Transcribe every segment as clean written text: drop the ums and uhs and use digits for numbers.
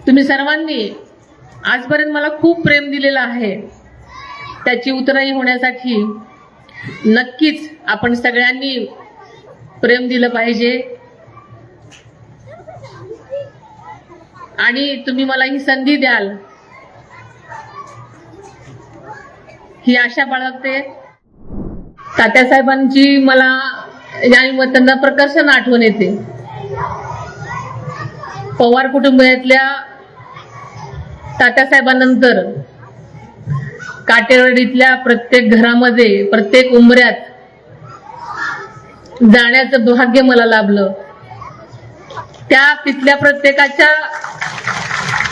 तुम्ही सर्वांनी आजपर्यंत मला खूप प्रेम दिलेलं आहे, त्याची उतराई होण्यासाठी नक्कीच आपण सगळ्यांनी प्रेम दिलं पाहिजे। आणि तुम्ही मला ही संधी द्याल ही आशा बाळगते। तात्यासाहेबांची मला या त्यांना प्रकर्षण आठवण येते। पवार कुटुंबातल्या तात्यासाहेबांनंतर काटेवाडीतल्या प्रत्येक घरामध्ये प्रत्येक उंबऱ्यात जाण्याचं भाग्य मला लाभलं। त्या तिथल्या प्रत्येकाच्या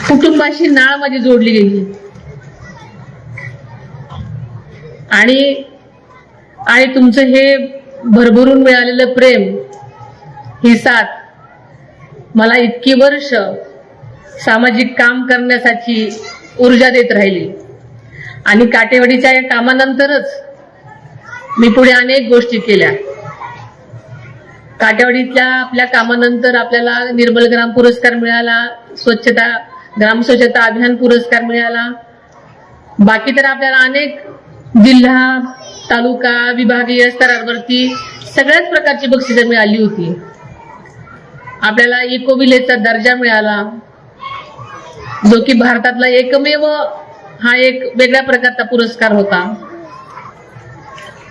कुटुंबाशी नाळ माझी जोडली गेली आणि तुमचं हे भरभरून मिळालेलं प्रेम, ही साथ मला इतकी वर्ष सामाजिक काम करण्यासाठी ऊर्जा देत राहिली। आणि काटेवाडीच्या या कामानंतरच मी पुढे अनेक गोष्टी केल्या। काटेवाडीतल्या आपल्या कामानंतर आपल्याला निर्मल ग्राम पुरस्कार मिळाला, ग्राम स्वच्छता अभियान पुरस्कार मिळाला। बाकी तर आपल्याला अनेक जिल्हा, तालुका, विभागीय स्तरावरती सगळ्याच प्रकारची बक्षिसे मिळाली होती। आपल्याला इको विलेजचा दर्जा मिळाला, जो की भारतातला एकमेव हा एक वेगळ्या प्रकारचा पुरस्कार होता।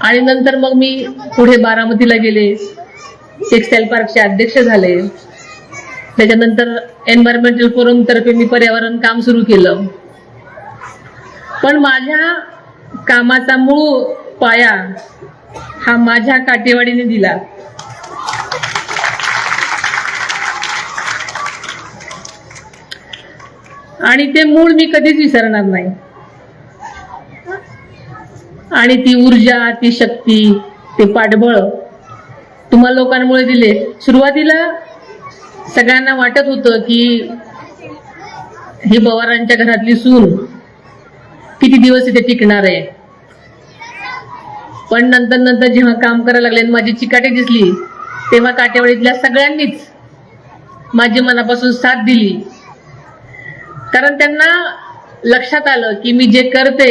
आणि नंतर मग मी पुढे बारामतीला गेले, टेक्सटाईल पार्कचे अध्यक्ष झाले। त्याच्यानंतर एन्व्हायरमेंटल फोरम तर्फे मी पर्यावरण काम सुरू केलं। पण माझ्या कामाचा मूळ पाया हा माझ्या काटेवाडीने दिला। आणि ते मूळ मी कधीच विसरणार नाही। आणि ती ऊर्जा, ती शक्ती, ते पाठबळ तुम्हा लोकांमुळे दिले। सुरुवातीला सगळ्यांना वाटत होतं की ही पवारांच्या घरातली सून किती दिवस इथे टिकणार आहे। पण नंतर जेव्हा काम करायला लागले, माझी चिकाटी दिसली, तेव्हा काटेवाडीतल्या सगळ्यांनीच माझी मनापासून साथ दिली। कारण त्यांना लक्षात आलं की मी जे करते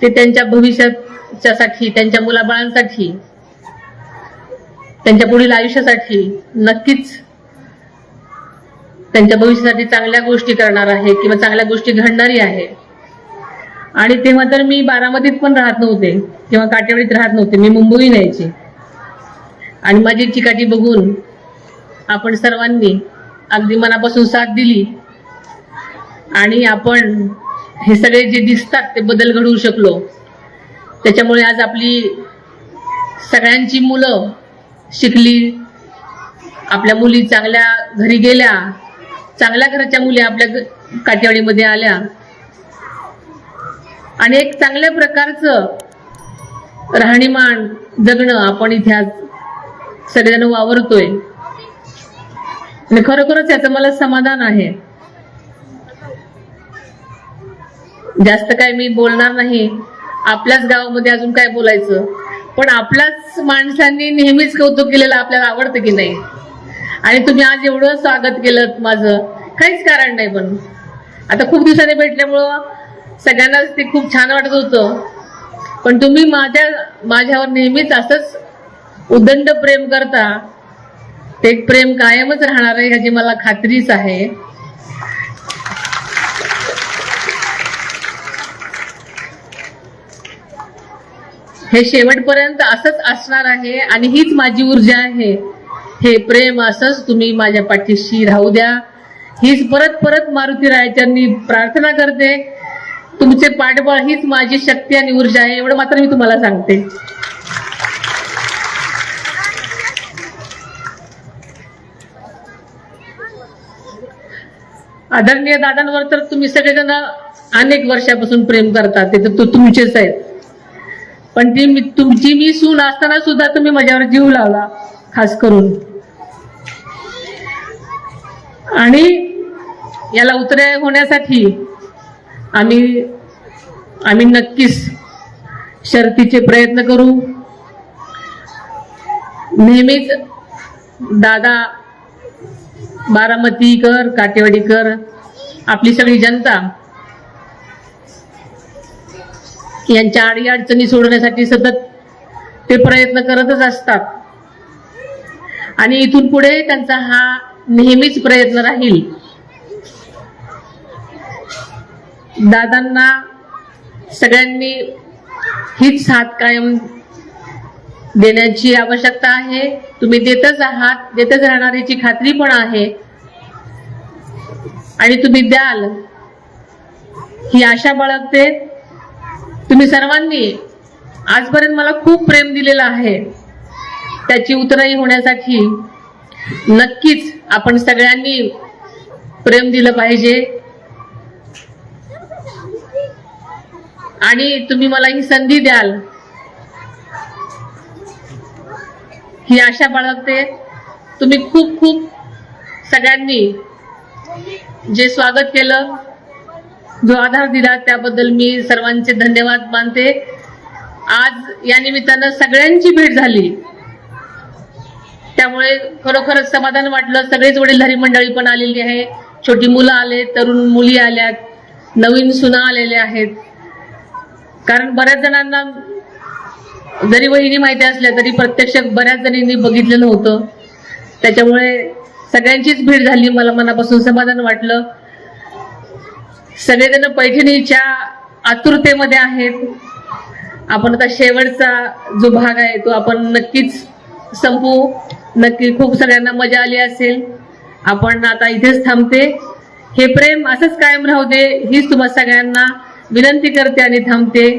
ते त्यांच्या भविष्यासाठी, त्यांच्या मुलाबाळांसाठी, त्यांच्या पुढील आयुष्यासाठी, नक्कीच त्यांच्या भविष्यासाठी चांगल्या गोष्टी करणार आहे किंवा चांगल्या गोष्टी घडणारी आहे। आणि तेव्हा तर मी बारामतीत पण राहत नव्हते किंवा काटेवाडीत राहत नव्हते, मी मुंबईहून यायचे। आणि माझी चिकाटी बघून आपण सर्वांनी अगदी मनापासून साथ दिली आणि आपण हे सगळे जे दिसतात ते बदल घडवू शकलो। त्याच्यामुळे आज आपली सगळ्यांची मुलं शिकली, आपल्या मुली चांगल्या घरी गेल्या, चांगल्या घराच्या मुली आपल्या काटेवाडीमध्ये आल्या आणि एक चांगल्या प्रकारचं राहणीमान जगणं आपण इथे आज सगळेजण वावरतोय। आणि खरोखरच याचं मला समाधान आहे। जास्त काय मी बोलणार नाही, आपल्याच गावामध्ये अजून काय बोलायचं, पण आपल्याच माणसांनी नेहमीच कौतुक केलेलं आपल्याला आवडतं की नाही। आणि तुम्ही आज एवढं स्वागत केलं माझं, काहीच कारण नाही। पण आता खूप दिवसांनी भेटल्यामुळं सगळ्यांनाच ते खूप छान वाटत होतं। पण तुम्ही माझ्यावर नेहमीच असंच उदंड प्रेम करता, ते प्रेम कायमच राहणार आहे ह्याची मला खात्रीच आहे। हे शेवटपर्यंत असंच असणार आहे आणि हीच माझी ऊर्जा आहे। हे प्रेम असंच तुम्ही माझ्या पाठीशी राहू द्या, हीच परत परत मारुतीरायाचरणी प्रार्थना करते। तुमचे पाठबळ हीच माझी शक्ती आणि ऊर्जा आहे, एवढं मात्र मी तुम्हाला सांगते। आदरणीय दादांवर तर तुम्ही सगळेजण अनेक वर्षापासून प्रेम करता, ते तर तुमचेच आहेत। पण तुमची मी सून असताना सुद्धा तुम्ही माझ्यावर जीव लावला खास करून। आणि याला उतरे होण्यासाठी आम्ही नक्कीच शर्तीचे प्रयत्न करू। नेहमीच दादा बारामतीकर, काटेवाडीकर आपली सगळी जनता यांच्या अडीअडचणी सोडवण्यासाठी सतत ते प्रयत्न करतच असतात आणि इथून पुढे त्यांचा हा नेहमीच प्रयत्न राहील. दादांना सगळ्यांनी हीच साथ कायम देण्याची आवश्यकता आहे. तुम्ही देतच आहात, देतच राहणार याची खात्री पण आहे आणि तुम्ही द्याल ही आशा बाळगते. तुम्ही सर्वांनी आजपर्यंत मला खूप प्रेम दिलेलं आहे, त्याची उतरही होण्यासाठी नक्कीच आपण सगळ्यांनी प्रेम दिलं पाहिजे आणि तुम्ही मला ही संधी द्याल ही आशा बाळगते. तुम्ही खूप खूप सगळ्यांनी जे स्वागत केलं, जो आधार दिला त्याबद्दल मी सर्वांचे धन्यवाद मानते. आज या निमित्तानं सगळ्यांची भेट झाली त्यामुळे खरोखरच समाधान वाटलं. सगळेच वडीलधारी मंडळी पण आलेली आहे, छोटी मुलं आले, तरुण मुली आल्यात, नवीन सुना आलेल्या आहेत. कारण बऱ्याच जणांना जरी वहिनी माहिती असल्या तरी प्रत्यक्ष बऱ्याच जणींनी बघितलं नव्हतं, त्याच्यामुळे सगळ्यांचीच भेट झाली. मला मनापासून समाधान वाटलं. सगळेजण पैठणीच्या आतुरतेमध्ये आहेत. आपण आता शेवटचा जो भाग आहे तो आपण नक्कीच संपवू. नक्की खूप सगळ्यांना मजा आली असेल. आपण आता इथेच थांबते. हे प्रेम असंच कायम राहू दे हीच तुम्हा सगळ्यांना विनंती करते आणि थांबते.